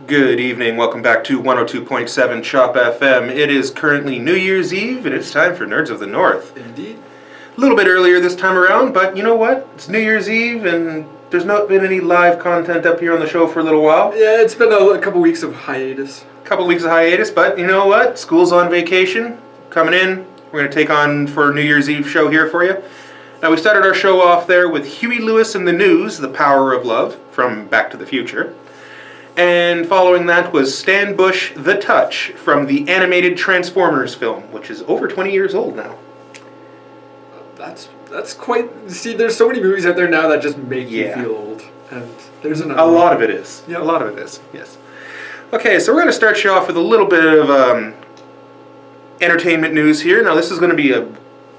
Good evening. Welcome back to 102.7 Chop FM. It is currently New Year's Eve, and it's time for Nerds of the North. Indeed. A little bit earlier this time around, but you know what? It's New Year's Eve, and there's not been any live content up here on the show for a little while. Yeah, it's been a couple weeks of hiatus. But you know what? School's on vacation. Coming in. We're going to take on for New Year's Eve show here for you. Now, we started our show off there with Huey Lewis and the News, The Power of Love, from Back to the Future. And following that was Stan Bush, The Touch, from the animated Transformers film, which is over 20 years old now. That's quite... See, there's so many movies out there now that just make you feel old. And there's another A lot of it is. Yep. A lot of it is, yes. Okay, so we're going to start you off with a little bit of entertainment news here. Now, this is going to be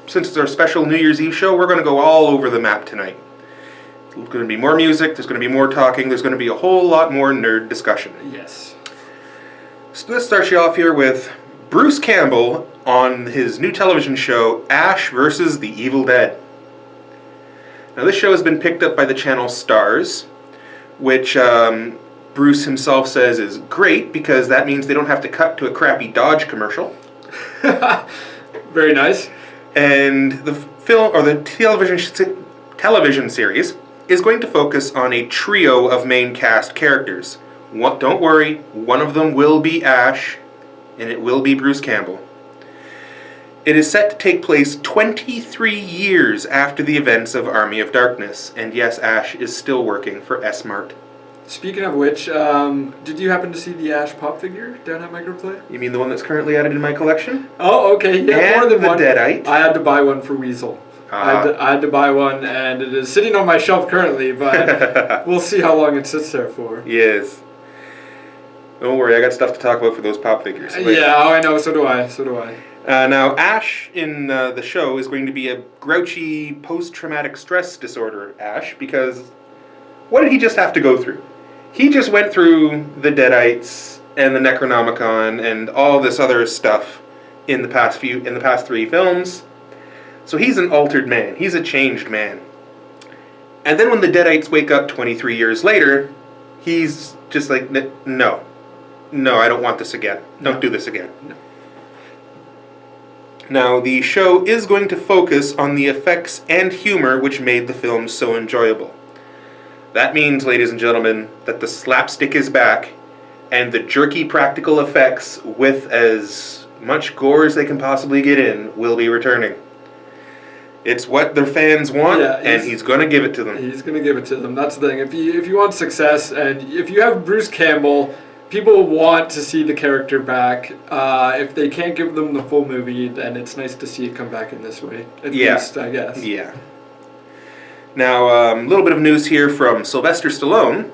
since it's our special New Year's Eve show, we're going to go all over the map tonight. There's going to be more music, there's going to be more talking, there's going to be a whole lot more nerd discussion. Yes. So let's start you off here with Bruce Campbell on his new television show, Ash vs. the Evil Dead. Now this show has been picked up by the channel Stars, which Bruce himself says is great because that means they don't have to cut to a crappy Dodge commercial. Very nice. And the film, or the television series, is going to focus on a trio of main cast characters. Don't worry, one of them will be Ash, and it will be Bruce Campbell. It is set to take place 23 years after the events of Army of Darkness, and yes, Ash is still working for S-Mart. Speaking of which, did you happen to see the Ash pop figure down at Microplay? You mean the one that's currently added in my collection? Oh, okay, yeah, and more than the one. Deadite. I had to buy one for Weasel. I had to buy one, and it is sitting on my shelf currently, but we'll see how long it sits there for. Yes. Don't worry, I got stuff to talk about for those pop figures. Yeah, I know, so do I. Now, Ash in the show is going to be a grouchy post-traumatic stress disorder Ash, because what did he just have to go through? He just went through the Deadites and the Necronomicon and all this other stuff in the past 3 films. So he's an altered man. He's a changed man. And then when the Deadites wake up 23 years later, he's just like, no, I don't want this again. Don't do this again. No. Now, the show is going to focus on the effects and humor which made the film so enjoyable. That means, ladies and gentlemen, that the slapstick is back, and the jerky practical effects with as much gore as they can possibly get in will be returning. It's what their fans want, and he's going to give it to them. He's going to give it to them. That's the thing. If you want success, and if you have Bruce Campbell, people want to see the character back. If they can't give them the full movie, then it's nice to see it come back in this way. At least, I guess. Yeah. Now, a little bit of news here from Sylvester Stallone.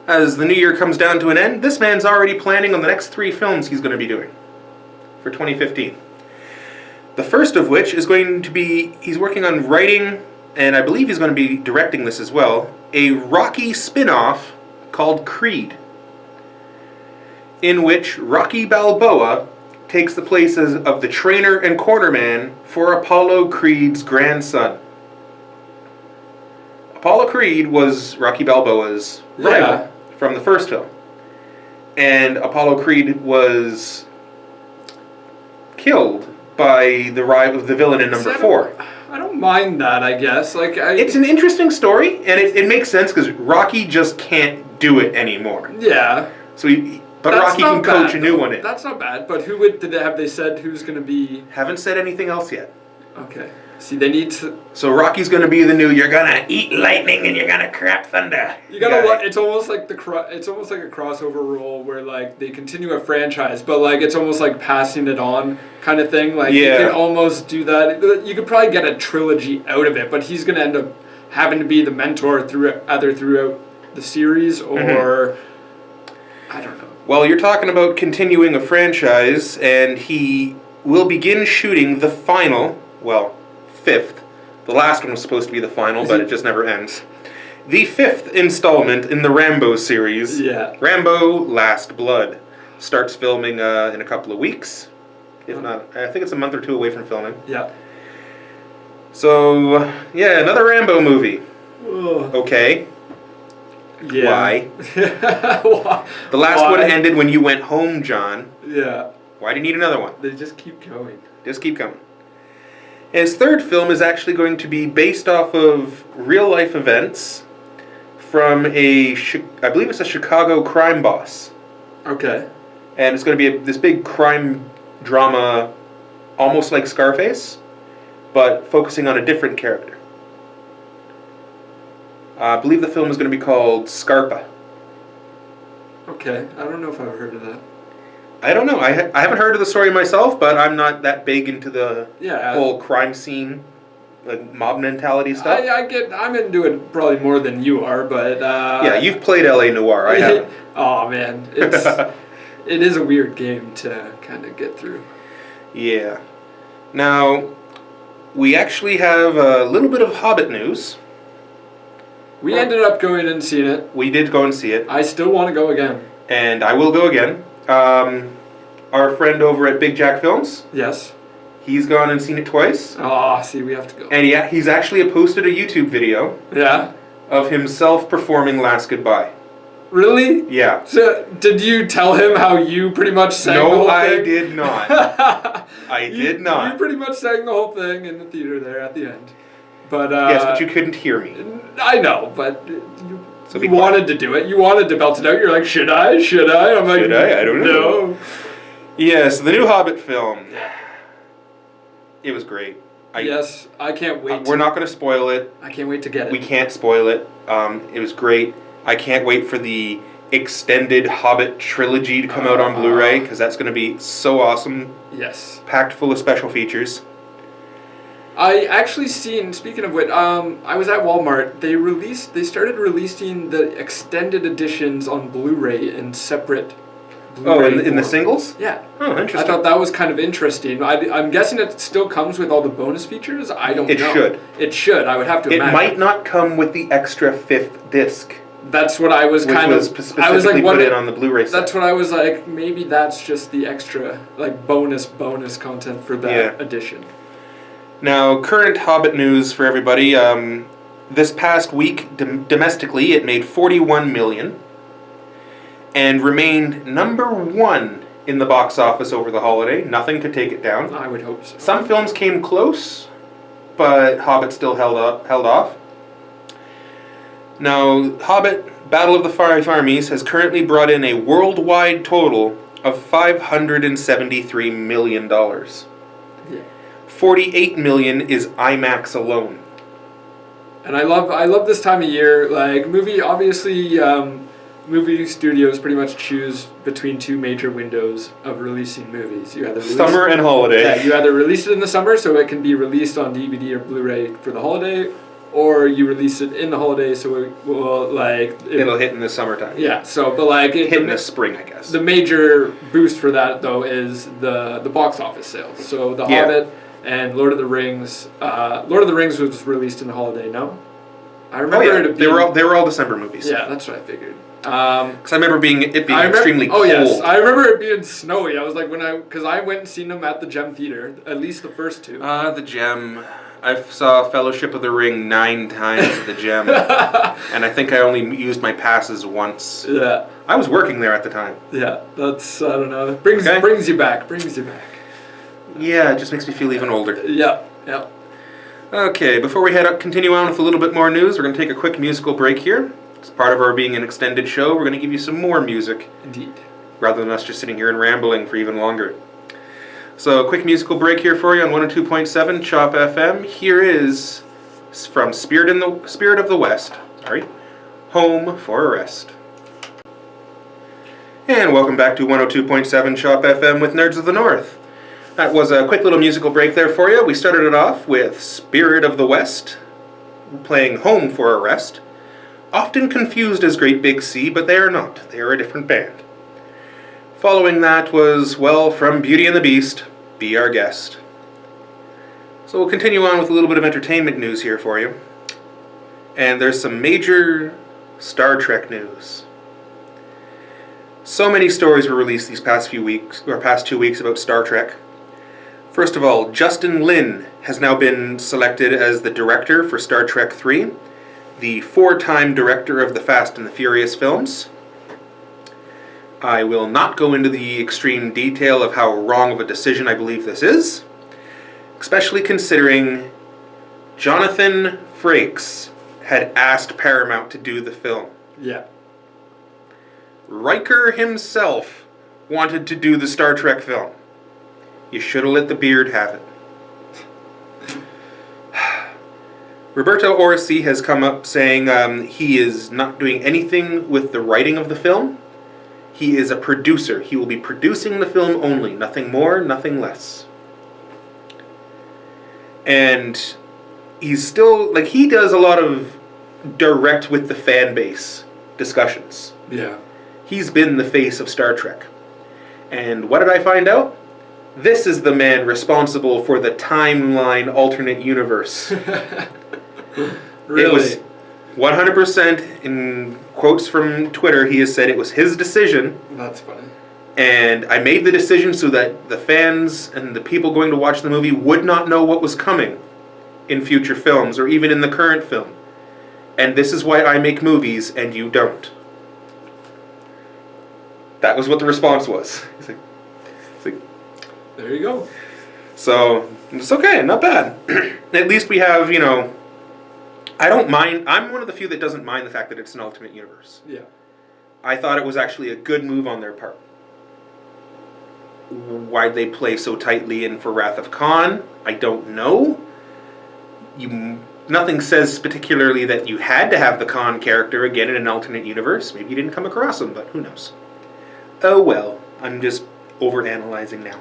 As the new year comes down to an end, this man's already planning on the next 3 films he's going to be doing for 2015. The first of which is going to be, he's working on writing, and I believe he's going to be directing this as well, a Rocky spin-off called Creed, in which Rocky Balboa takes the places of the trainer and cornerman for Apollo Creed's grandson. Apollo Creed was Rocky Balboa's rival from the first film. And Apollo Creed was killed by the villain in number 4. I don't mind that, I guess. It's an interesting story, and it makes sense because Rocky just can't do it anymore. Yeah. But Rocky can coach a new one in. That's not bad. But have they said who's going to be? Haven't said anything else yet. Okay. See, they need to. So Rocky's going to be the new. You're gonna eat lightning and you're gonna crap thunder. You gotta. It's almost like it's almost like a crossover role where they continue a franchise, but it's almost like passing it on kind of thing. You can almost do that. You could probably get a trilogy out of it, but he's gonna end up having to be the mentor throughout the series, or I don't know. Well, you're talking about continuing a franchise, and he will begin shooting the final, 5th. The last one was supposed to be the final, but it just never ends. The 5th installment in the Rambo series, Rambo Last Blood, starts filming in a couple of weeks. If not, I think it's a month or 2 away from filming. Yeah. So, another Rambo movie. Ugh. Okay. Yeah. Why? Why? The last one ended when you went home, John. Yeah. Why do you need another one? They just keep going. Just keep coming. His third film is actually going to be based off of real-life events from I believe it's a Chicago crime boss. Okay. And it's going to be this big crime drama, almost like Scarface, but focusing on a different character. I believe the film is going to be called Scarpa. Okay. I don't know if I've heard of that. I don't know. I haven't heard of the story myself, but I'm not that big into the whole crime scene, like mob mentality stuff. I'm into it probably more than you are, but yeah, you've played L.A. Noire. I haven't. Oh man, it is a weird game to kind of get through. Yeah. Now, we actually have a little bit of Hobbit news. We ended up going and seeing it. We did go and see it. I still want to go again. And I will go again. Our friend over at Big Jack Films. Yes. He's gone and seen it twice. Oh, see, we have to go. And yeah, he's actually posted a YouTube video. Yeah. Of himself performing Last Goodbye. Really? Yeah. So, did you tell him how you pretty much sang the whole thing? No, I did not. I did not. You pretty much sang the whole thing in the theater there at the end. But yes, but you couldn't hear me. I know, but you wanted to do it. You wanted to belt it out. You're like, should I? I'm like, should I? I don't know. No. Yes, the new Hobbit film. It was great. Yes, I can't wait. We're not going to spoil it. I can't wait to get it. We can't spoil it. It was great. I can't wait for the extended Hobbit trilogy to come out on Blu-ray, because that's going to be so awesome. Yes. Packed full of special features. I actually seen, speaking of which, I was at Walmart. They started releasing the extended editions on Blu-ray in separate Blu-ray in the singles? Yeah. Oh, interesting. I thought that was kind of interesting. I'm guessing it still comes with all the bonus features? I don't know. It should. It should, I would have to imagine. It might not come with the extra 5th disc. That's what I was I was like, put in on the Blu-ray set. That's what I was like, maybe that's just the extra, like, bonus content for that edition. Now, current Hobbit news for everybody. This past week, domestically, it made $41 million and remained number 1 in the box office over the holiday. Nothing could take it down. I would hope so. Some films came close, but Hobbit still held off. Now, Hobbit, Battle of the Five Armies, has currently brought in a worldwide total of $573 million. Yeah. $48 million is IMAX alone. And I love this time of year. Like, movie studios pretty much choose between two major windows of releasing movies. You either summer and holiday. Yeah, you either release it in the summer so it can be released on DVD or Blu-ray for the holiday, or you release it in the holiday so it will it'll hit in the summertime. Yeah. So, but hit in the spring, I guess. The major boost for that though is the box office sales. So the Hobbit and Lord of the Rings. Lord of the Rings was released in the holiday. No, I remember it being, they were all December movies. Yeah, that's what I figured. Because I remember it being extremely cold. Oh yes, I remember it being snowy. I was like because I went and seen them at the Gem Theater, at least the first two. The Gem. I saw Fellowship of the Ring 9 times at the Gem, and I think I only used my passes once. Yeah. I was working there at the time. Yeah, that's, I don't know. Brings you back. Yeah, it just makes me feel even older. Yeah. Okay, before we continue on with a little bit more news, we're going to take a quick musical break here. As part of our being an extended show, we're going to give you some more music. Indeed. Rather than us just sitting here and rambling for even longer. So, a quick musical break here for you on 102.7 Chop FM. Here is from Spirit of the West. Home for a Rest. And welcome back to 102.7 Chop FM with Nerds of the North. That was a quick little musical break there for you. We started it off with Spirit of the West, playing Home for a Rest. Often confused as Great Big Sea, but they are not. They are a different band. Following that was, from Beauty and the Beast, Be Our Guest. So we'll continue on with a little bit of entertainment news here for you. And there's some major Star Trek news. So many stories were released these past 2 weeks about Star Trek. First of all, Justin Lin has now been selected as the director for Star Trek 3. the 4-time director of the Fast and the Furious films. I will not go into the extreme detail of how wrong of a decision I believe this is, especially considering Jonathan Frakes had asked Paramount to do the film. Yeah. Riker himself wanted to do the Star Trek film. You should have let the beard have it. Roberto Orci has come up saying he is not doing anything with the writing of the film. He is a producer. He will be producing the film only. Nothing more, nothing less. And he's still, like, he does a lot of direct with the fan base discussions. Yeah. He's been the face of Star Trek. And what did I find out? This is the man responsible for the timeline alternate universe. Really? It was 100%, in quotes from Twitter, he has said it was his decision. That's funny. And I made the decision so that the fans and the people going to watch the movie would not know what was coming in future films or even in the current film. And this is why I make movies and you don't. That was what the response was. It's like, there you go. So, it's okay, not bad. At least we have, you know, I don't mind. I'm one of the few that doesn't mind the fact that it's an alternate universe. Yeah. I thought it was actually a good move on their part. Why'd they play so tightly in for Wrath of Khan? I don't know. Nothing says particularly that you had to have the Khan character again in an alternate universe. Maybe you didn't come across him, but who knows. Oh well, I'm just overanalyzing now.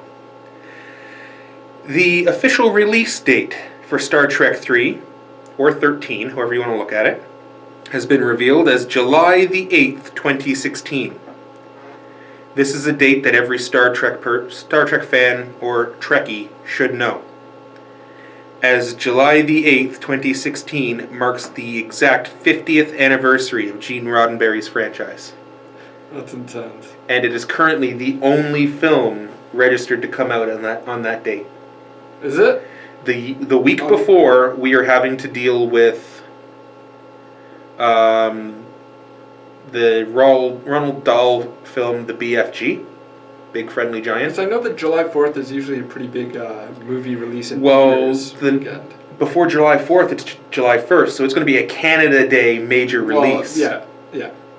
The official release date for Star Trek 3, or 13, however you want to look at it, has been revealed as July the 8th, 2016. This is a date that every Star Trek fan or Trekkie should know, as July the 8th, 2016 marks the exact 50th anniversary of Gene Roddenberry's franchise. That's intense. And it is currently the only film registered to come out on that date. Is it? The week before, we are having to deal with the Ronald Dahl film, The BFG, Big Friendly Giant. So I know that July 4th is usually a pretty big movie release in theaters weekend. Before July 4th, it's July 1st, so it's going to be a Canada Day major release. Yeah.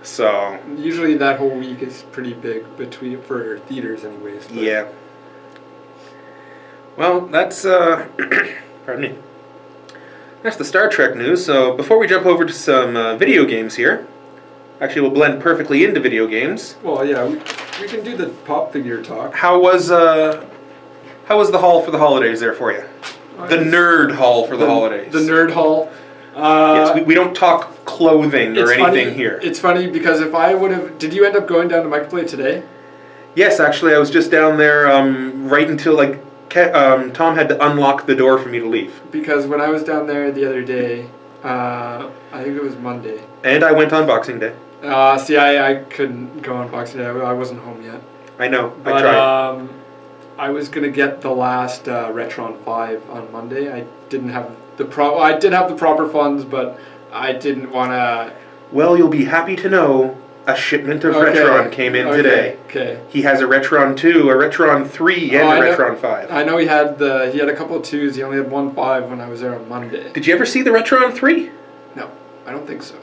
So usually that whole week is pretty big for theaters anyways. But. Yeah. Well, that's pardon me. That's the Star Trek news. So before we jump over to some video games here, actually we'll blend perfectly into video games. Well, yeah, we can do the pop figure talk. How was the haul for the holidays there for you? The nerd haul for the holidays. The nerd haul. Yes, we don't talk clothing or anything here. It's funny because if I would have... Did you end up going down to Microplay today? Yes, actually, I was just down there right until Tom had to unlock the door for me to leave. Because when I was down there the other day, I think it was Monday. And I went on Boxing Day. See, I couldn't go on Boxing Day. I wasn't home yet. I know. But, I tried. I was gonna get the last Retron 5 on Monday. I didn't have I did have the proper funds, but I didn't want to... Well, you'll be happy to know a shipment of Retron came in today. Okay. He has a Retron 2, a Retron 3, and a Retron 5. I know he had a couple of 2s. He only had one 5 when I was there on Monday. Did you ever see the Retron 3? No, I don't think so.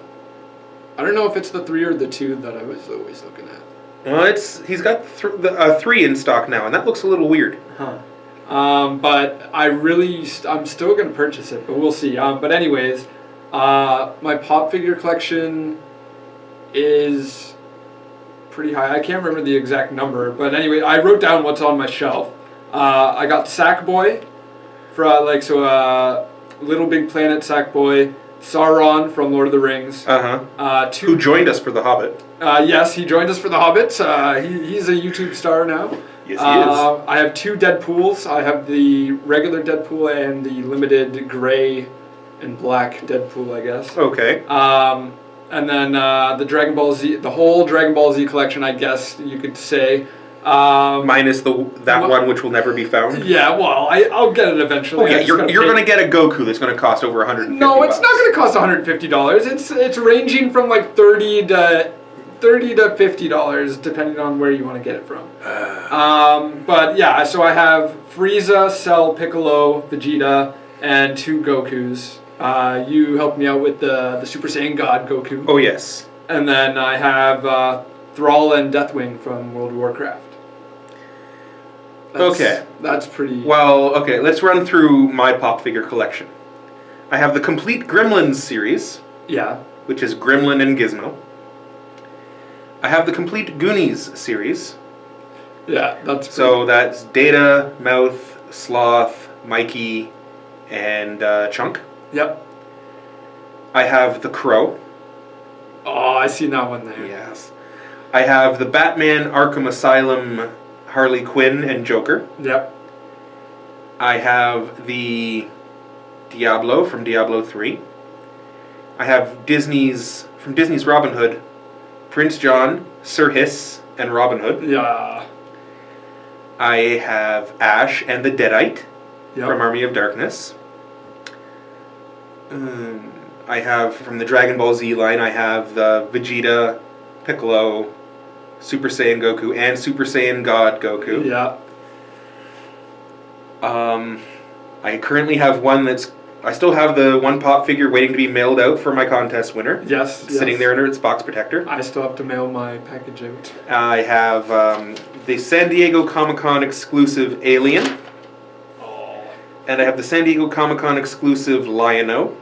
I don't know if it's the 3 or the 2 that I was always looking at. Well, he's got the 3 in stock now, and that looks a little weird. Huh. But I'm still going to purchase it, but we'll see. But anyways, my pop figure collection is pretty high. I can't remember the exact number, but anyway, I wrote down what's on my shelf. I got Sackboy, Little Big Planet Sackboy, Sauron from Lord of the Rings. Who joined us for The Hobbit. Yes, he joined us for The Hobbit. He's a YouTube star now. Yes, he is. I have 2 Deadpools. I have the regular Deadpool and the limited gray and black Deadpool, I guess. Okay. And then the Dragon Ball Z, the whole Dragon Ball Z collection, I guess you could say. Minus that one which will never be found. Yeah, well, I'll get it eventually. Oh yeah, you're going to get a Goku that's going to cost over $150. No, it's not going to cost $150. It's ranging from like $30 to $50 depending on where you want to get it from. But yeah, so I have Frieza, Cell, Piccolo, Vegeta, and 2 Gokus. You helped me out with the Super Saiyan God Goku. Oh yes. And then I have Thrall and Deathwing from World of Warcraft. That's pretty... Well, okay, let's run through my pop figure collection. I have the complete Gremlins series. Yeah. Which is Gremlin and Gizmo. I have the complete Goonies series. Yeah, that's... So that's Data, Mouth, Sloth, Mikey, and Chunk. Yep. I have the Crow. Oh, I seen that one there. Yes. I have the Batman Arkham Asylum Harley Quinn and Joker. Yep. I have the Diablo from Diablo 3. I have Disney's Robin Hood, Prince John, Sir Hiss, and Robin Hood. Yeah. I have Ash and the Deadite from Army of Darkness. I have, from the Dragon Ball Z line, I have the Vegeta, Piccolo, Super Saiyan Goku, and Super Saiyan God Goku. Yeah. I currently have one I still have the one pop figure waiting to be mailed out for my contest winner. Yes. Sitting there under its box protector. I still have to mail my package out. I have the San Diego Comic-Con exclusive Alien. Oh. And I have the San Diego Comic-Con exclusive Lion-O.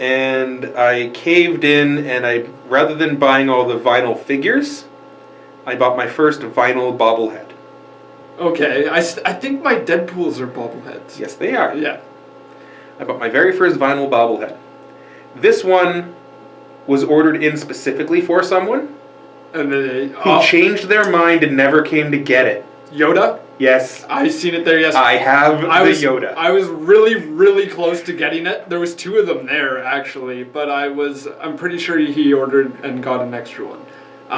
And I caved in, and rather than buying all the vinyl figures, I bought my first vinyl bobblehead. Okay, I think my Deadpools are bobbleheads. Yes, they are. Yeah. I bought my very first vinyl bobblehead. This one was ordered in specifically for someone And then who changed their mind and never came to get it. Yoda? Yes. I seen it there yesterday. I have Yoda. I was really, really close to getting it. There was 2 of them there, actually, but I'm pretty sure he ordered and got an extra one. Yeah,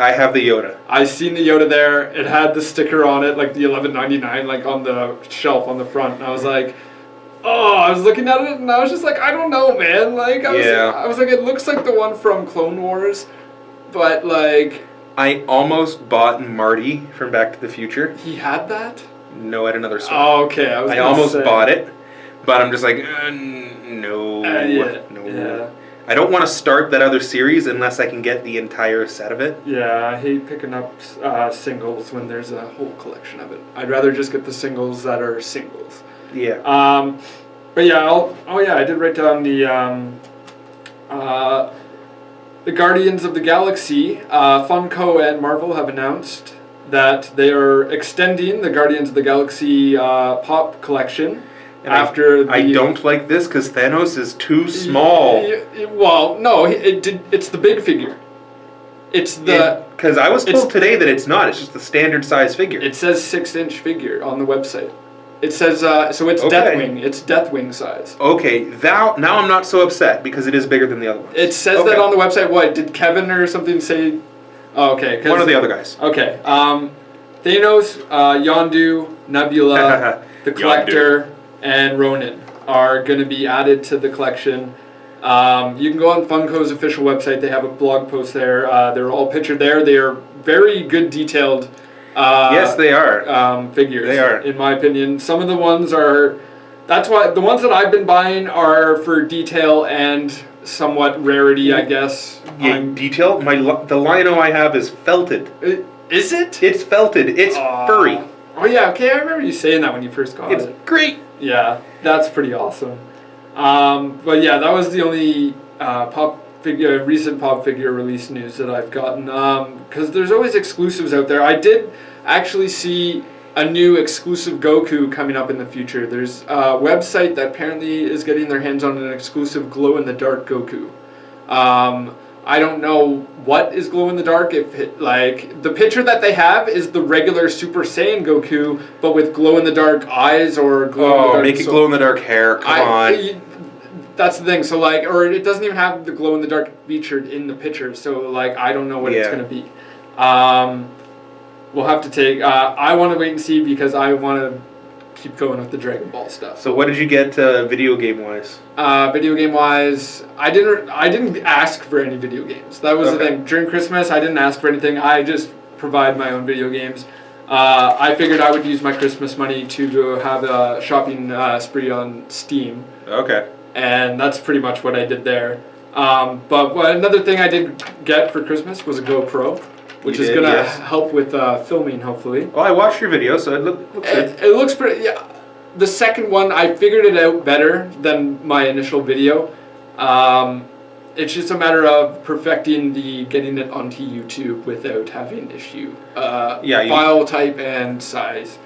I have the Yoda. I seen the Yoda there. It had the sticker on it, like the $11.99, like on the shelf on the front. And I was like, I was looking at it and I was just like, I don't know, man. Like, I was like, it looks like the one from Clone Wars, but like... I almost bought Marty from Back to the Future. He had that? No, at another store. Oh, okay. I almost bought it, but I'm just like, no. Yeah. I don't want to start that other series unless I can get the entire set of it. Yeah, I hate picking up singles when there's a whole collection of it. I'd rather just get the singles that are singles. Yeah. But yeah, I did write down the Guardians of the Galaxy. Funko and Marvel have announced that they are extending the Guardians of the Galaxy pop collection. And I don't like this because Thanos is too small. Well, no, it's the big figure. It's the... Because I was told today that it's not. It's just the standard size figure. It says 6-inch figure on the website. It says, so it's Deathwing. It's Deathwing size. Okay, now I'm not so upset because it is bigger than the other ones. It says that on the website. What, did Kevin or something say? Oh, okay. One of the other guys. Okay. Thanos, Yondu, Nebula, the Collector, and Ronin are going to be added to the collection. You can go on Funko's official website. They have a blog post there. They're all pictured there. They are very good detailed yes, they are. Figures. They are. In my opinion. Some of the ones are... That's why the ones that I've been buying are for detail and somewhat rarity, I guess. Yeah, detail? The Lion-O I have is felted. Is it? It's felted. It's furry. Oh yeah, okay, I remember you saying that when you first got it. It's great. Yeah, that's pretty awesome. But yeah, that was the only recent pop figure release news that I've gotten. Because there's always exclusives out there. I did actually see a new exclusive Goku coming up in the future. There's a website that apparently is getting their hands on an exclusive glow-in-the-dark Goku. I don't know what is glow-in-the-dark. The picture that they have is the regular Super Saiyan Goku, but with glow-in-the-dark eyes or glow-in-the-dark... Oh, make it glow-in-the-dark hair. Come on. that's the thing. So like, or it doesn't even have the glow in the dark featured in the picture. So like, I don't know what it's gonna be. We'll have to take. I want to wait and see because I want to keep going with the Dragon Ball stuff. So what did you get video game wise? Video game wise, I didn't ask for any video games. That was the thing. During Christmas, I didn't ask for anything. I just provide my own video games. I figured I would use my Christmas money to go have a shopping spree on Steam. Okay. And that's pretty much what I did there. But another thing I did get for Christmas was a GoPro, which is going to help with filming, hopefully. Well, I watched your video, so it looks good. It looks pretty, yeah. The second one, I figured it out better than my initial video. It's just a matter of perfecting getting it onto YouTube without having issue. File type and size.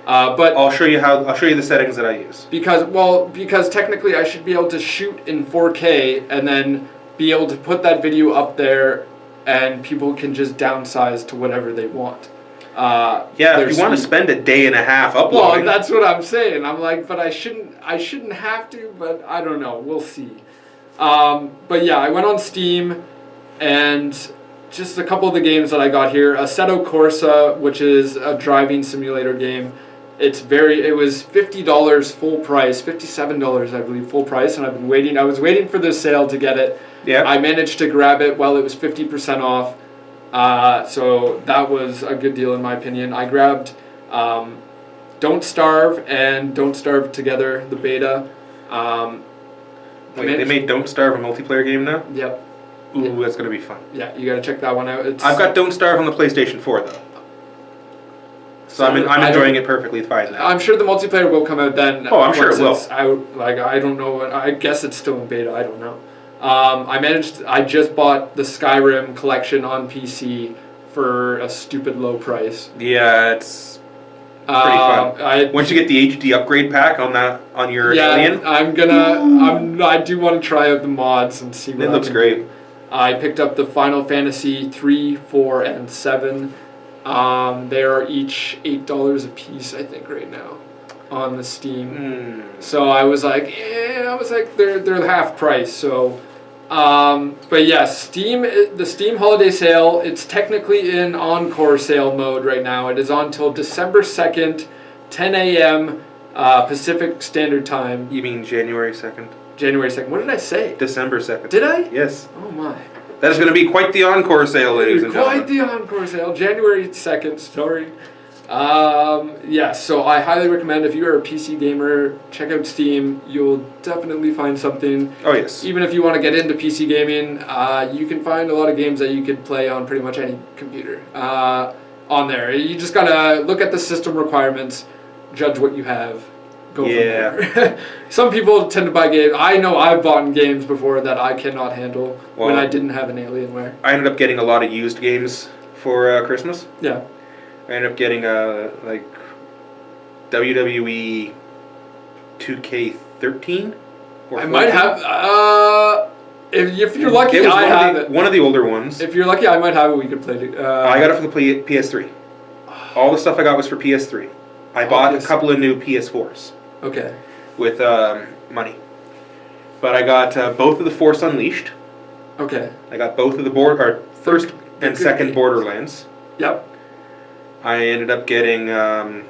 But I'll show you the settings that I use. Because technically I should be able to shoot in 4K and then be able to put that video up there, and people can just downsize to whatever they want. If you want to spend a day and a half uploading. Well, that's what I'm saying. I'm like, but I shouldn't have to, but I don't know. We'll see. But yeah, I went on Steam, and just a couple of the games that I got here. Assetto Corsa, which is a driving simulator game. It was $50 full price, $57 I believe full price, and I've been waiting. I was waiting for the sale to get it. Yeah. I managed to grab it while it was 50% off. So that was a good deal in my opinion. I grabbed Don't Starve and Don't Starve Together, the beta. They made Don't Starve a multiplayer game now? Yep. Ooh, that's going to be fun. Yeah, you got to check that one out. I've got Don't Starve on the PlayStation 4 though. So I'm enjoying it perffully fine now. I'm sure the multiplayer will come out then. Oh, I'm sure it will. I don't know. I guess it's still in beta. I don't know. I just bought the Skyrim collection on PC for a stupid low price. Yeah, it's pretty fun. Once you get the HD upgrade pack on your Alien. I do want to try out the mods and see what it looks great. I picked up the Final Fantasy 3, 4, and 7. They are each $8 a piece, I think, right now on the Steam. So I was like, they're half price. So, but yeah, the Steam holiday sale. It's technically in encore sale mode right now. It is on till December 2nd, 10 a.m. Pacific Standard Time. You mean January 2nd? January 2nd. What did I say? December 2nd. Did I? Yes. Oh my. That is going to be quite the encore sale, ladies and gentlemen. Quite the encore sale. January 2nd, sorry. So I highly recommend, if you are a PC gamer, check out Steam. You'll definitely find something. Oh, yes. Even if you want to get into PC gaming, you can find a lot of games that you could play on pretty much any computer on there. You just got to look at the system requirements, judge what you have. Go from there. Some people tend to buy games. I know I've bought games before that I cannot handle when I didn't have an Alienware. I ended up getting a lot of used games for Christmas. Yeah. I ended up getting like WWE 2K13. I might have. If you're lucky, I have it. One of the older ones. If you're lucky, I might have it. We could play it. I got it for the PS3. All the stuff I got was for PS3. I bought a couple of new PS4s. Okay. With money. But I got both of the Force Unleashed. Okay. I got both of the first and second games. Borderlands. Yep. I ended up getting. Now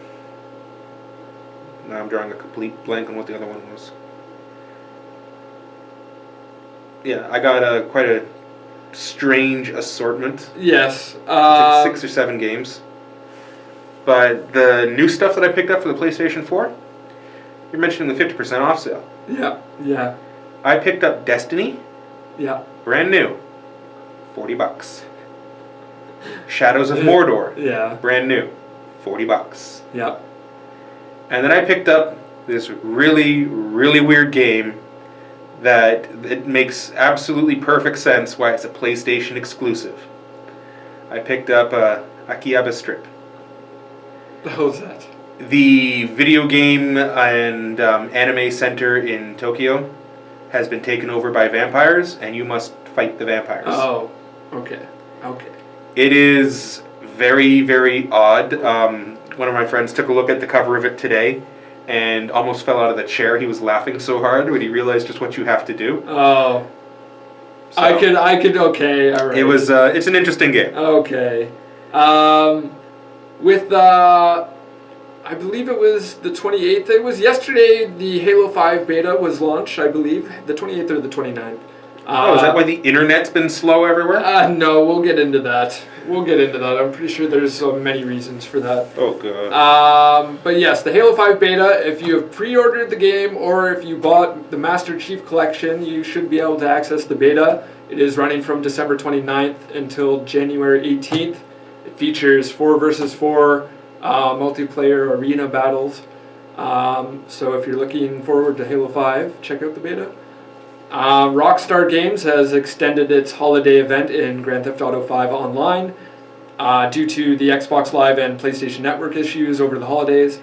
I'm drawing a complete blank on what the other one was. Yeah, I got quite a strange assortment. Yes. Like 6 or 7 games. But the new stuff that I picked up for the PlayStation 4, you're mentioning the 50% off sale. Yeah, yeah. I picked up Destiny. Yeah. Brand new. $40. Shadows of Mordor. Yeah. Brand new. $40. Yeah. And then I picked up this really, really weird game that it makes absolutely perfect sense why it's a PlayStation exclusive. I picked up Akihabara Strip. The hell's that? The video game and anime center in Tokyo has been taken over by vampires, and you must fight the vampires. Oh, okay. Okay. It is very, very odd. One of my friends took a look at the cover of it today, and almost fell out of the chair. He was laughing so hard when he realized just what you have to do. Oh. So, I could, okay, all right. It was, it's an interesting game. Okay. I believe it was the 28th. It was yesterday the Halo 5 beta was launched, I believe. The 28th or the 29th. Is that why the internet's been slow everywhere? No, we'll get into that. I'm pretty sure there's so many reasons for that. Oh, God. But yes, the Halo 5 beta, if you have pre-ordered the game or if you bought the Master Chief Collection, you should be able to access the beta. It is running from December 29th until January 18th. It features 4 versus 4 multiplayer arena battles. So if you're looking forward to Halo 5, check out the beta. Rockstar Games has extended its holiday event in Grand Theft Auto 5 Online due to the Xbox Live and PlayStation Network issues over the holidays.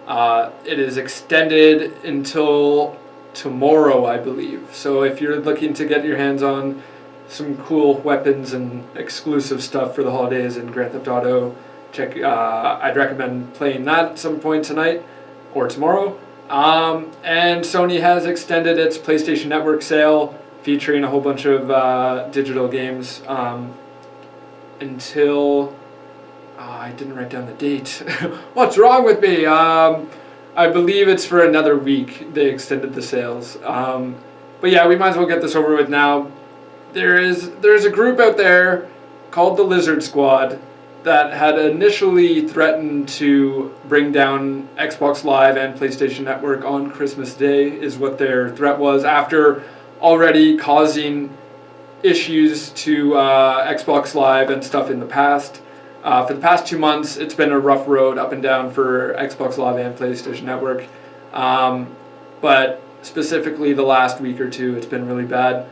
It is extended until tomorrow, I believe. So if you're looking to get your hands on some cool weapons and exclusive stuff for the holidays in Grand Theft Auto, I'd recommend playing that at some point tonight or tomorrow. And Sony has extended its PlayStation Network sale featuring a whole bunch of digital games until I didn't write down the date. What's wrong with me? I believe it's for another week they extended the sales. But yeah, we might as well get this over with now. There's a group out there called the Lizard Squad that had initially threatened to bring down Xbox Live and PlayStation Network on Christmas Day, is what their threat was, after already causing issues to Xbox Live and stuff in the past. For the past 2 months, it's been a rough road up and down for Xbox Live and PlayStation Network. But specifically the last week or two, it's been really bad.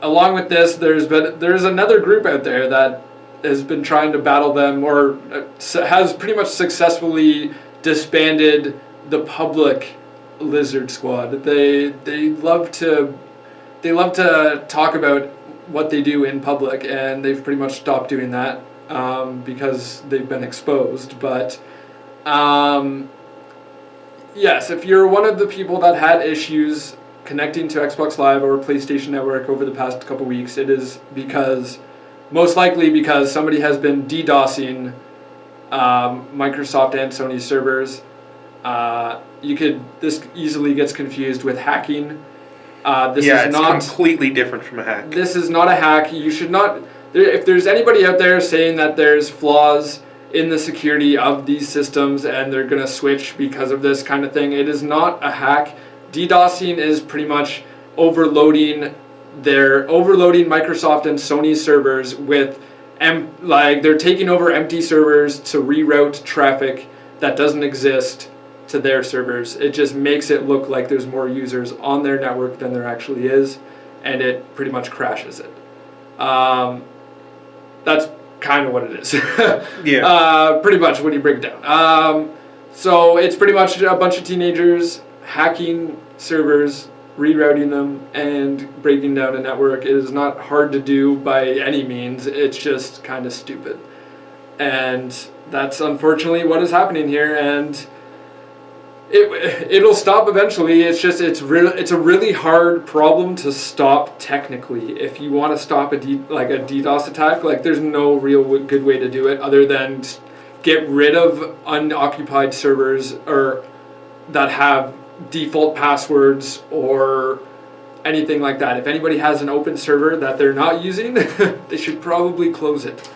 Along with this, there's another group out there that has been trying to battle them, or has pretty much successfully disbanded the public Lizard Squad. They love to talk about what they do in public, and they've pretty much stopped doing that because they've been exposed. But yes, if you're one of the people that had issues connecting to Xbox Live or PlayStation Network over the past couple weeks, it is most likely because somebody has been DDoSing Microsoft and Sony servers. This easily gets confused with hacking. It's completely different from a hack. This is not a hack. You should not. If there's anybody out there saying that there's flaws in the security of these systems and they're going to switch because of this kind of thing, it is not a hack. DDoSing is pretty much overloading Microsoft and Sony servers with they're taking over empty servers to reroute traffic that doesn't exist to their servers. It just makes it look like there's more users on their network than there actually is, and it pretty much crashes it. That's kind of what it is. Yeah. Pretty much when you break it down. So it's pretty much a bunch of teenagers hacking servers, rerouting them, and breaking down a network. It is not hard to do by any means. It's just kind of stupid. And that's unfortunately what is happening here, and it'll stop eventually. It's a really hard problem to stop technically. If you want to stop a DDoS attack, there's no real good way to do it other than get rid of unoccupied servers or that have default passwords or anything like that. If anybody has an open server that they're not using, they should probably close it.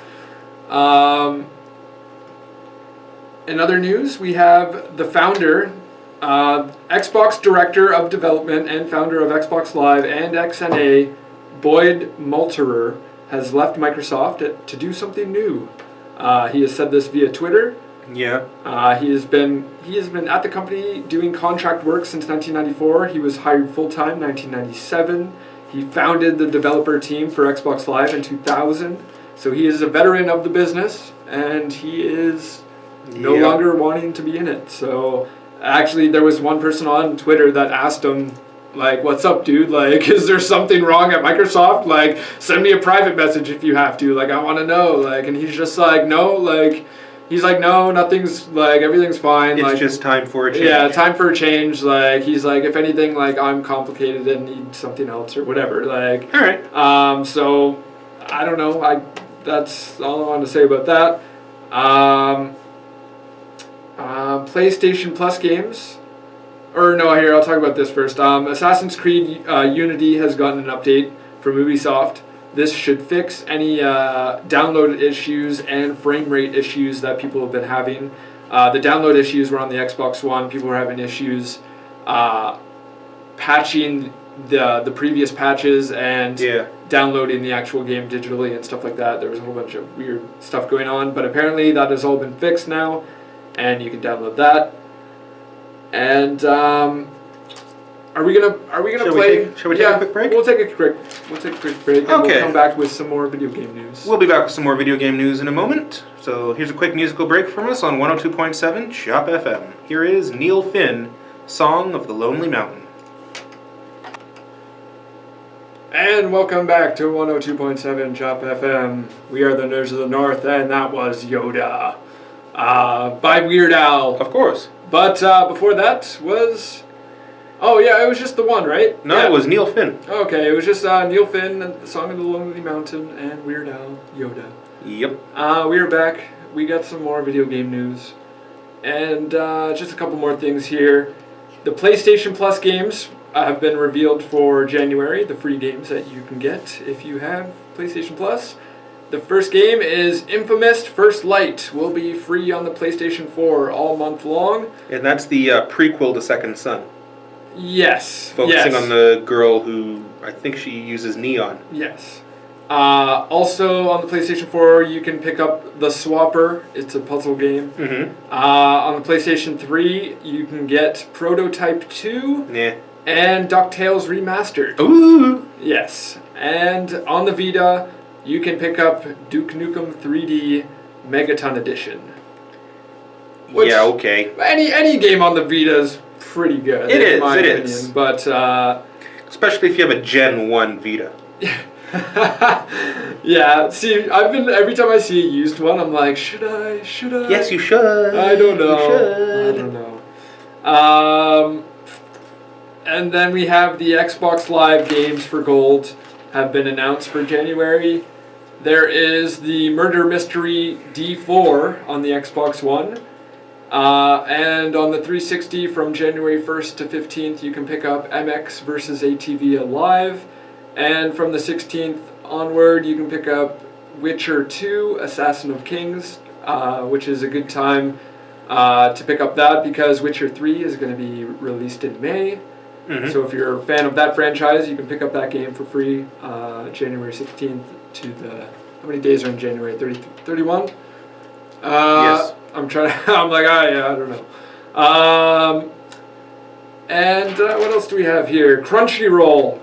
In other news, we have the founder, Xbox Director of Development and founder of Xbox Live and XNA, Boyd Malterer, has left Microsoft to do something new. He has said this via Twitter. Yeah. He has been at the company doing contract work since 1994. He was hired full-time 1997. He founded the developer team for Xbox Live in 2000. So he is a veteran of the business, and he is no longer wanting to be in it. So actually, there was one person on Twitter that asked him, what's up, dude? Is there something wrong at Microsoft? Send me a private message if you have to. I want to know. And he's just no, He's like, no, nothing's, like, everything's fine. It's like, just time for a change. Yeah, time for a change. Like, he's like, if anything, like, I'm complicated and need something else or whatever. Like, all right. So, I don't know. That's all I want to say about that. PlayStation Plus games. Or no, here, I'll talk about this first. Assassin's Creed Unity has gotten an update from Ubisoft. This should fix any download issues and frame rate issues that people have been having. The download issues were on the Xbox One. People were having issues patching the previous patches and downloading the actual game digitally and stuff like that. There was a whole bunch of weird stuff going on, but apparently that has all been fixed now, and you can download that. And are we gonna play? Shall we take a quick break? We'll take a quick break. And we'll come back with some more video game news. We'll be back with some more video game news in a moment. So here's a quick musical break from us on 102.7 Chop FM. Here is Neil Finn, Song of the Lonely Mountain. And welcome back to 102.7 Chop FM. We are the Nerds of the North, and that was Yoda by Weird Al. Of course. But before that was... Oh, yeah, it was just the one, right? No, It was Neil Finn. Okay, it was just Neil Finn, and the Song of the Lonely Mountain, and Weird Al, Yoda. Yep. We are back. We got some more video game news. And just a couple more things here. The PlayStation Plus games have been revealed for January, the free games that you can get if you have PlayStation Plus. The first game is Infamous First Light. Will be free on the PlayStation 4 all month long. And that's the prequel to Second Son. Yes. Focusing on the girl who, I think she uses neon. Yes. Also on the PlayStation 4, you can pick up The Swapper. It's a puzzle game. Mm-hmm. On the PlayStation 3, you can get Prototype 2 and DuckTales Remastered. Ooh! Yes. And on the Vita, you can pick up Duke Nukem 3D Megaton Edition. Yeah, okay. Any game on the Vita is pretty good. In my opinion. But especially if you have a Gen 1 Vita. Yeah, see, every time I see a used one, I'm like, should I? Yes, you should. I don't know. You should. I don't know. And then we have the Xbox Live games for Gold have been announced for January. There is the Murder Mystery D4 on the Xbox One. And on the 360 from January 1st to 15th, you can pick up MX vs. ATV Alive. And from the 16th onward, you can pick up Witcher 2, Assassin of Kings, which is a good time to pick up that because Witcher 3 is going to be released in May. Mm-hmm. So if you're a fan of that franchise, you can pick up that game for free January 16th to the... How many days are in January? 31? Yes. I'm like, I don't know. And what else do we have here? Crunchyroll.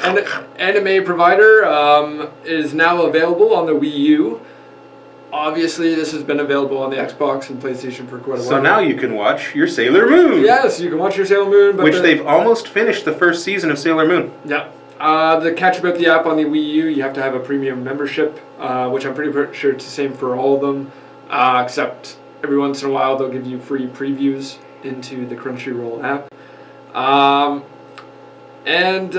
An anime provider, is now available on the Wii U. Obviously, this has been available on the Xbox and PlayStation for quite a while. So now you can watch your Sailor Moon. Yes, you can watch your Sailor Moon. Which they've almost finished the first season of Sailor Moon. Yeah. The catch about the app on the Wii U, you have to have a premium membership, which I'm pretty sure it's the same for all of them, except every once in a while they'll give you free previews into the Crunchyroll app. And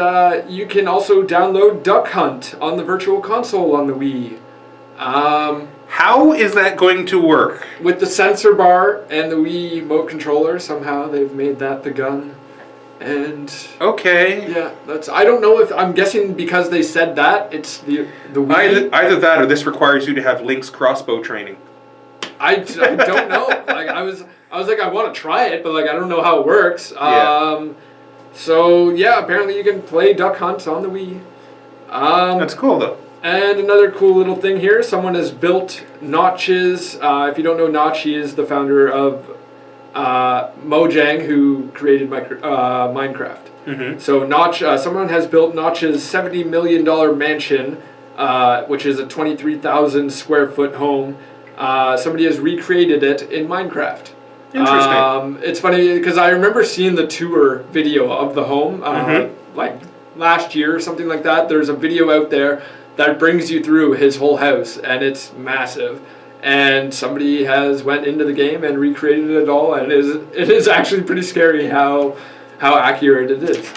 you can also download Duck Hunt on the Virtual Console on the Wii. How is that going to work? With the sensor bar and the Wii Remote controller, somehow they've made that the gun. And okay, yeah, I don't know if I'm guessing because they said that it's the Wii. Either that or this requires you to have Link's crossbow training. I don't know. Like I was like I want to try it, but like I don't know how it works. So yeah, apparently you can play Duck Hunt on the Wii. That's cool though. And another cool little thing here, someone has built Notch's. If you don't know Notch, he is the founder of Mojang, who created Minecraft. Mm-hmm. So Notch, someone has built Notch's $70 million mansion, which is a 23,000 square foot home. Somebody has recreated it in Minecraft. Interesting. It's funny because I remember seeing the tour video of the home, like last year or something like that. There's a video out there that brings you through his whole house, and it's massive. and somebody has went into the game and recreated it all, and it is actually pretty scary how accurate it is.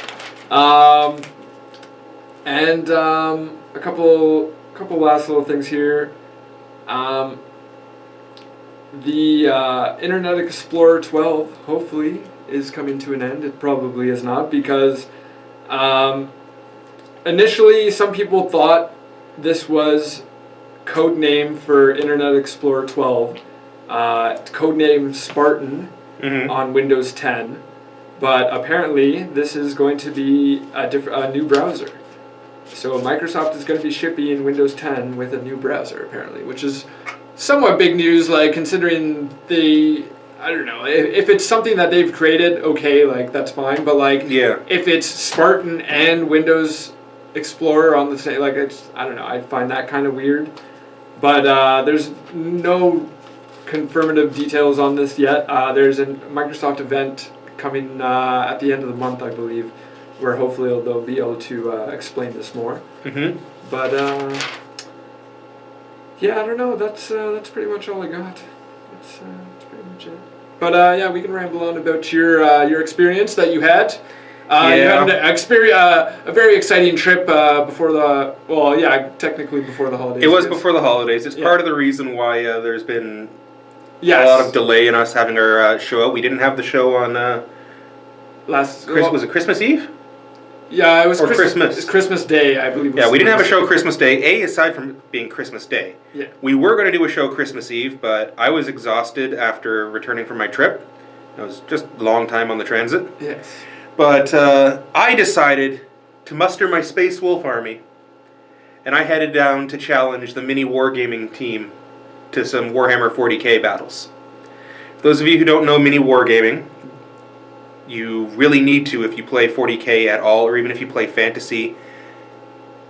And a couple last little things here. The Internet Explorer 12 hopefully is coming to an end. It probably is not, because initially some people thought this was code name for Internet Explorer 12, code name Spartan on Windows 10, but apparently this is going to be a new browser. So Microsoft is going to be shipping Windows 10 with a new browser, apparently, which is somewhat big news, like, considering I don't know, if it's something that they've created, okay, like, that's fine, but, like, if it's Spartan and Windows Explorer on the same, like, I don't know, I find that kind of weird. But there's no confirmative details on this yet. There's a Microsoft event coming at the end of the month, I believe, where hopefully they'll be able to explain this more. But yeah, I don't know. That's pretty much all I got. That's pretty much it. But yeah, we can ramble on about your experience that you had. You had a very exciting trip before technically before the holidays. It was before the holidays. It's part of the reason why there's been a lot of delay in us having our show out. We didn't have the show on was it Christmas Eve? Yeah, it was Christmas. It's Christmas Day, I believe. Yeah, we didn't have a show Christmas Day, aside from being Christmas Day. Yeah. We were going to do a show Christmas Eve, but I was exhausted after returning from my trip. It was just a long time on the transit. Yes. But I decided to muster my Space Wolf army, and I headed down to challenge the mini wargaming team to some Warhammer 40k battles. For those of you who don't know mini wargaming, you really need to if you play 40k at all, or even if you play fantasy.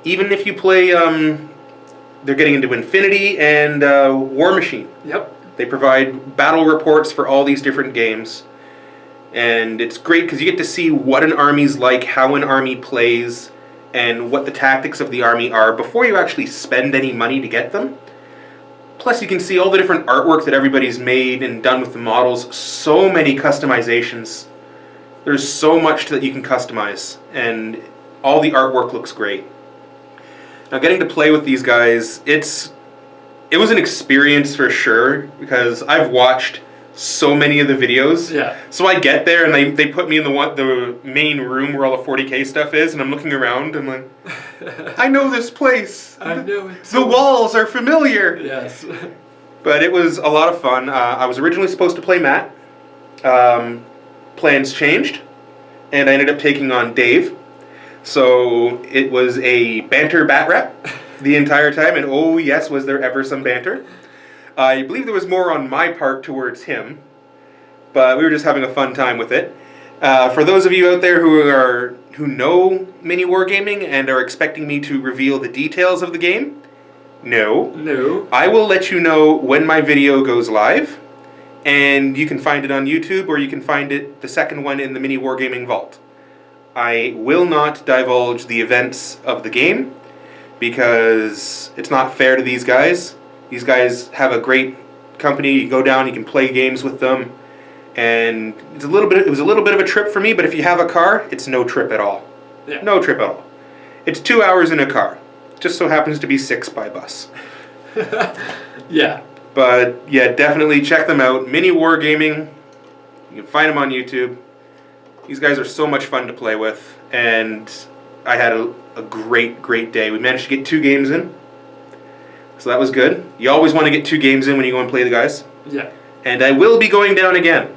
Even if you play, they're getting into Infinity and War Machine. Yep. They provide battle reports for all these different games. And it's great because you get to see what an army's like, how an army plays, and what the tactics of the army are before you actually spend any money to get them. Plus you can see all the different artwork that everybody's made and done with the models. So many customizations. There's so much that you can customize, and all the artwork looks great. Now, getting to play with these guys, it was an experience for sure, because I've watched so many of the videos. Yeah. So I get there, and they put me in the main room where all the 40k stuff is, and I'm looking around, and I'm like, I know this place. I know it. The walls are familiar. Yes. But it was a lot of fun. I was originally supposed to play Matt. Plans changed, and I ended up taking on Dave. So it was a banter bat rap the entire time, and oh yes, was there ever some banter. I believe there was more on my part towards him, but we were just having a fun time with it. For those of you out there who know mini wargaming and are expecting me to reveal the details of the game, no. I will let you know when my video goes live. And you can find it on YouTube, or you can find it, the second one, in the Mini Wargaming Vault. I will not divulge the events of the game, because it's not fair to these guys. These guys have a great company. You go down, you can play games with them, and it was a little bit of a trip for me, but if you have a car, it's no trip at all. Yeah. No trip at all. It's 2 hours in a car. Just so happens to be 6 by bus. Yeah. But yeah, definitely check them out. Mini Wargaming. You can find them on YouTube. These guys are so much fun to play with, and I had a great day. We managed to get 2 games in, so that was good. You always want to get 2 games in when you go and play the guys. Yeah. And I will be going down again.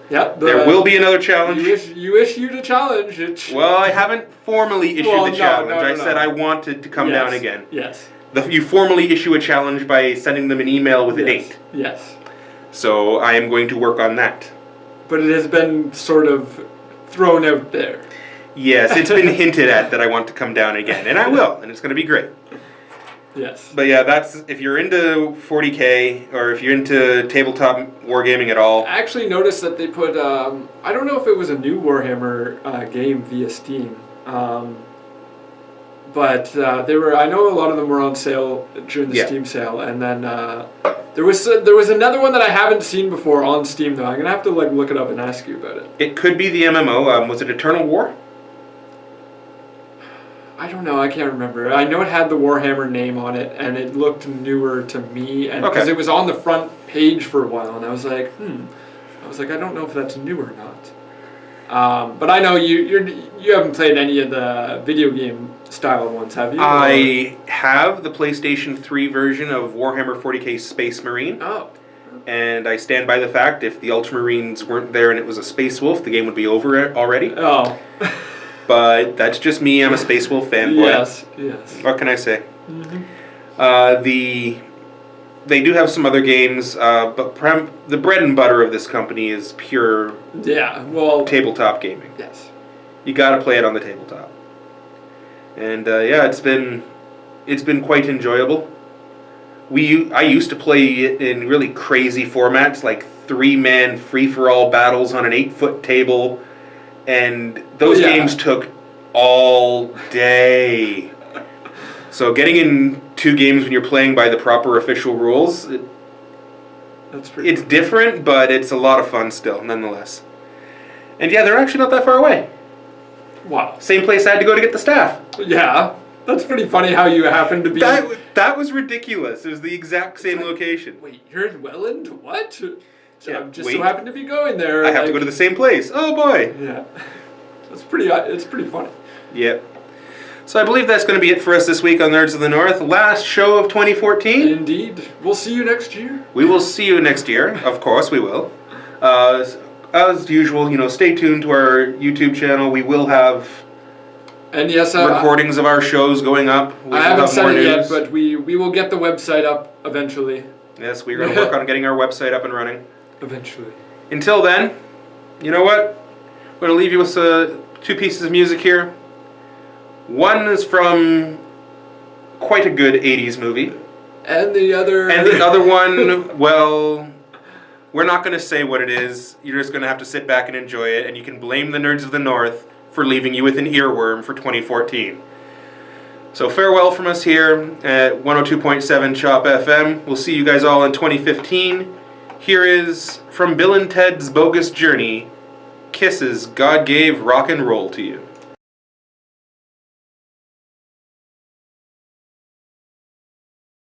Yep. There will be another challenge. You issued a challenge. Well, I haven't formally issued the challenge. I said I wanted to come down again. Yes. You formally issue a challenge by sending them an email with a date. Yes. So I am going to work on that. But it has been sort of thrown out there. Yes, it's been hinted at that I want to come down again, and I will, and it's going to be great. Yes. But yeah, that's if you're into 40k, or if you're into tabletop wargaming at all. I actually noticed that they put, I don't know if it was a new Warhammer game via Steam, but they were. I know a lot of them were on sale during the Steam sale, and then there was another one that I haven't seen before on Steam though. I'm gonna have to like look it up and ask you about it. It could be the MMO. Was it Eternal War? I don't know. I can't remember. I know it had the Warhammer name on it, and it looked newer to me, and because it was on the front page for a while, and I was like, I don't know if that's new or not. But I know you haven't played any of the video game style ones, have you? I have the PlayStation 3 version of Warhammer 40k Space Marine. Oh. And I stand by the fact if the Ultramarines weren't there and it was a Space Wolf, the game would be over already. Oh. But that's just me. I'm a Space Wolf fanboy. Yes. What can I say? Mm-hmm. They do have some other games, but the bread and butter of this company is pure tabletop gaming. Yes. You got to play it on the tabletop. And it's been quite enjoyable. I used to play it in really crazy formats, like 3-man free-for-all battles on an 8-foot table. And those games took all day. So getting in 2 games when you're playing by the proper official rules, it's different, but it's a lot of fun still, nonetheless. And they're actually not that far away. Wow. Same place I had to go to get the staff. Yeah. That's pretty funny how you happen to be... That was ridiculous. It was the exact same location. Wait, you're in Welland? What? Yeah, I just so happened to be going there. I have to go to the same place. Oh boy. Yeah. It's pretty funny. Yep. So I believe that's going to be it for us this week on Nerds of the North. Last show of 2014. Indeed. We'll see you next year. We will see you next year. Of course we will. As usual, stay tuned to our YouTube channel. We will have recordings of our shows going up. I haven't said it yet, but we will get the website up eventually. Yes, we're going to work on getting our website up and running. Eventually. Until then, you know what? We're going to leave you with 2 pieces of music here. One is from quite a good 80s movie. And the other one, well, we're not going to say what it is. You're just going to have to sit back and enjoy it, and you can blame the Nerds of the North for leaving you with an earworm for 2014. So farewell from us here at 102.7 Chop FM. We'll see you guys all in 2015. Here is, from Bill and Ted's Bogus Journey, Kisses God Gave Rock and Roll to You.